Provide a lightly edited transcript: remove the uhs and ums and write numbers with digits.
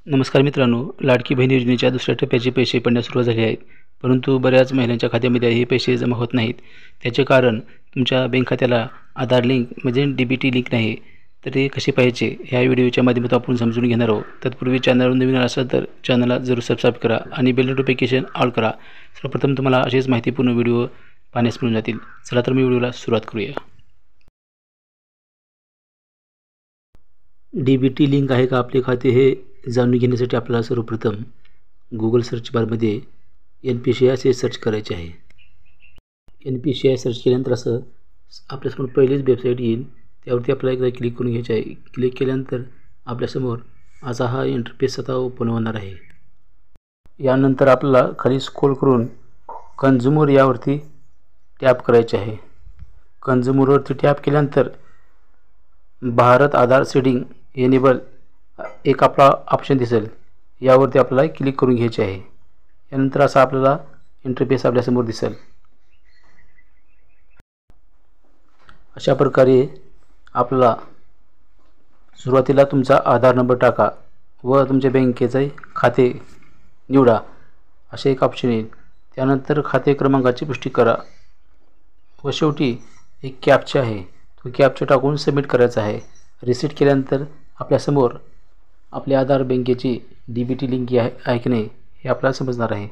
नमस्कार मित्रांनो, लाडकी बहीण योजनेच्या दुसऱ्या टप्प्याचे पैसे पडण्यास सुरुवात झाली आहे. परंतु बऱ्याच महिलांच्या खात्यामध्ये हे पैसे जमा होत नाहीत. त्याचे कारण तुमच्या बँक खात्याला आधार लिंक म्हणजे DBT लिंक नाही. तर ते कसे पाहायचे ह्या व्हिडिओच्या माध्यमातून आपण समजून घेणार आहोत. तत्पूर्वी चॅनलवर नवीन असाल तर चॅनलला जरूर सबस्क्राईब करा आणि बेल नोटिफिकेशन ऑल करा. सर्वप्रथम तुम्हाला असेच माहितीपूर्ण व्हिडिओ पाहण्यास मिळून जातील. चला तर मी व्हिडिओला सुरुवात करूया. DBT लिंक आहे का आपले खाते हे जाणून घेण्यासाठी आपल्याला सर्वप्रथम गुगल सर्च बारमध्ये NPCI असे सर्च करायचे आहे. NPCI सर्च केल्यानंतर असं आपल्यासमोर पहिलीच वेबसाईट येईल. त्यावरती आपल्याला एकदा क्लिक करून घ्यायचे आहे. क्लिक केल्यानंतर आपल्यासमोर असा हा इंटरफेस आता ओपन होणार आहे. यानंतर आपल्याला खाली स्क्रोल करून कन्झ्युमर यावरती टॅप करायचे आहे. कन्झ्युमरवरती टॅप केल्यानंतर भारत आधार सेटिंग एनेबल एक आपला ऑप्शन दिसेल. यावरती आपल्याला क्लिक करून घ्यायचे आहे. यानंतर असा आपल्याला इंटरफेस आपल्यासमोर दिसेल. अशा प्रकारे आपल्याला सुरुवातीला तुमचा आधार नंबर टाका व तुमच्या बँकेचे खाते निवडा असे एक ऑप्शन येईल. त्यानंतर खाते क्रमांकाची पुष्टी करा व शेवटी एक कॅप्चा आहे, तो कॅप्चा टाकून सबमिट करायचा आहे. रिसेट केल्यानंतर आपल्यासमोर आपल्या आधार बँकेची DBT लिंक आहे की नाही हे आपल्याला समजणार आहे.